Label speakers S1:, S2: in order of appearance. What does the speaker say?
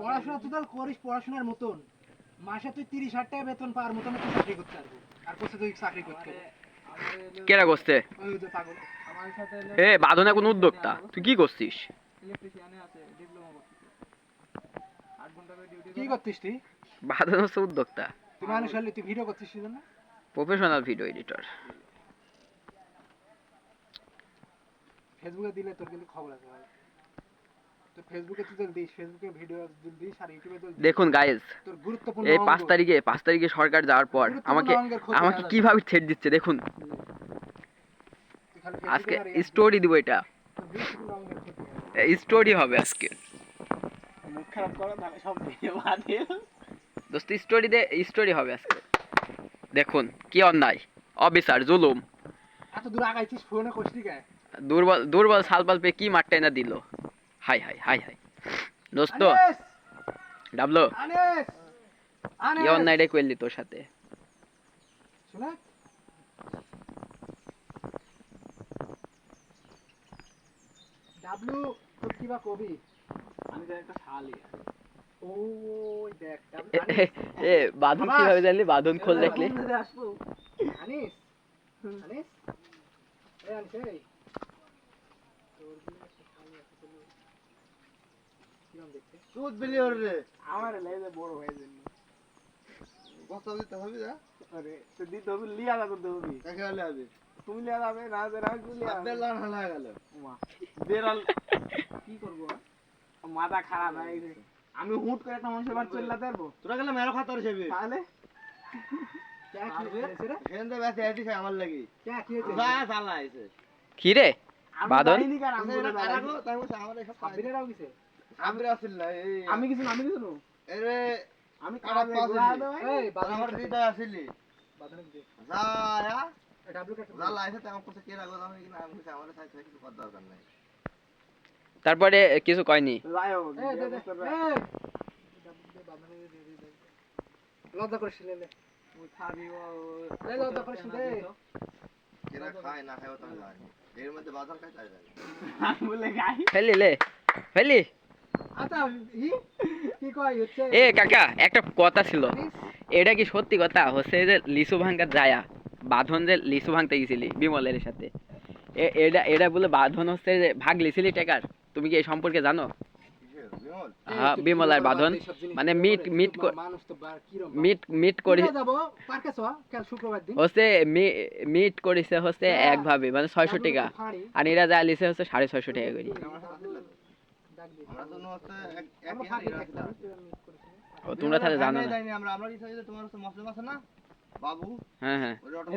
S1: পড়াশোনা তো করিস পড়াশোনার মতন, মাসে তুই 30,000 টাকা বেতন পাওয়ার মতন তুই চাকরি করতে পারবি। আর কোথায় তুই চাকরি করতে
S2: কেরা করছে?
S1: ওই যে পাগল
S2: এ বাঁধনে কোন উদ্যোক্তা, তুই কি করছিস?
S1: কি করছিস তুই?
S2: বাঁধন হচ্ছে উদ্যোক্তা,
S1: তুই মানুষ হলে তুই ভিডিও করছিস না?
S2: Professional video editor.
S1: ফেসবুকে দিলে তোর কিন্তু খবর আছে ভাই। তো ফেসবুকে তুই যদি দিস, ফেসবুকে ভিডিও দিস আর ইউটিউবে যদি
S2: দেখুন গাইস,
S1: তোর গুরুত্বপূর্ণ
S2: এই
S1: অঙ্গ
S2: 5 তারিখে সরকার যাওয়ার পর আমাকে আমাকে কিভাবে থ্রেট দিচ্ছে দেখুন।
S1: তুই খালি
S2: আজকে
S1: ফেসবুকে
S2: স্টোরি দিব, এটা
S1: তোর গুরুত্বপূর্ণ অঙ্গের ক্ষতি হবে।
S2: স্টোরি হবে আজকে।
S1: মুখ খারাপ করো তাহলে সব ভিডিও বাদে
S2: দোস্ত স্টোরি দে, স্টোরি হবে আজকে। দেখুন কি অন্যায়, অবিচার, জুলুম।
S1: এত দূর আগাইছিস ফোনে কষ্টি কে?
S2: দুর্বল দুর্বল সালপাল পে কি মারটাই না দিল। হাই হাই হাই হাই দোস্ত
S1: আনিস
S2: ডাবলো,
S1: আনিস
S2: কি
S1: আনিস
S2: অন্যায়টা করলি তোর সাথে?
S1: শুনে ডাবলু তোর কি বা কবি? আমি তো একটা শালি। ওই দেখ
S2: এ বাঁধন কিভাবে জানলি? বাঁধন খোল দেখলি?
S1: আসবো আনিস আনিস এই আনিস এই তোর কি একটা শালি আছে চলো কিরম দেখতে
S3: দুধ বিলি রে
S1: আমার লাইলে বড় হয়ে যাবে।
S3: বস্তা দিতে হবে না?
S1: আরে তো দিতে হবে, লিয়া লাগবে তো হবে।
S3: কাকে হলে হবে?
S1: তুমি লিয়া যাবে না যে রাখ লিয়া
S3: আব্বের লান হালা গেল।
S1: মা বেরাল কি করব? মাথা খারাপ হয়ে গেছে। আমি হুট করে একটা মানুষের বাড়ি চলে যেতে পারবো?
S3: তোরা গেলে মেরো খাতর হিসেবে
S1: তাহলে কে কি হয়েছে রে?
S3: এখান থেকে বেশি এটি খাই আমার লাগি
S1: কে কি হয়েছে?
S3: যা চালা আইছে
S2: কি রে
S1: আমি
S2: বাঁধন?
S1: জানি কার আমি বলে
S3: আরাগো তাই বলছে আমার সব
S1: আবিরেরাও গেছে।
S3: আবরে আসিল না এই
S1: আমি কিছু না, আমি কিছু না।
S3: এরে
S1: আমি
S3: কাটা
S1: কাজ
S3: পাওয়া
S1: করা
S3: যায়নি।
S1: দাও। এই
S3: আমার
S1: বাদন
S3: দিদা আসিলি
S1: বাদন দে।
S3: যা আয়া
S1: ডাবলু কাট।
S3: যা লাইছে তাও করছে কে রাগো আমি কিনা আমি কিছু আমার সাথে কিছু কথা দরকার নাই
S2: তারপরে কিছু কয়নি?
S1: লায়ো এই দে দে এই ডাবলু দে বাদন দে দে। লজ্জা করিস লে ওই খাবি ও এই লজ্জা করিস দে।
S3: কেরা খায় না খায় ওটা জানি এর মধ্যে বাজার খায় তাই জানি
S1: আমি বলে গাই
S2: ফেলি লে ফেলি।
S1: আচ্ছা কি কয় হচ্ছে?
S2: এ কাকা একটা কথা ছিল, এটা কি সত্যি কথা হচ্ছে যে লিচু ভাঙ্গা যায়া বাঁধন যে লিচু ভাঙতে গেছিলি বিমলের সাথে, এটা এটা বলে বাঁধন হচ্ছে যে ভাগ লিছিলি টাকার? তুমি কি এই সম্পর্কে জানো?
S3: বিমল
S2: হ্যাঁ বিমল আর বাঁধন মানে মিট মিট
S1: মানুষ তো কিরম
S2: মিট মিট করে
S1: যাব পার্কে চ কাল শুক্রবার দিন
S2: হচ্ছে মিট করেছে হচ্ছে একভাবে মানে 600 টাকা, আর এরা যা লিছে হচ্ছে 650 টাকা করে।
S3: আমরা তো হচ্ছে
S1: আমরা
S3: এক
S1: ফাঁকি
S3: এক
S1: দেখলাম
S2: ও তোমরা তাহলে জানো না?
S3: আমরা আমরা কি তোমার হচ্ছে মুসলিম আছে না বাবু
S2: হ্যাঁ হ্যাঁ
S3: ওই অটো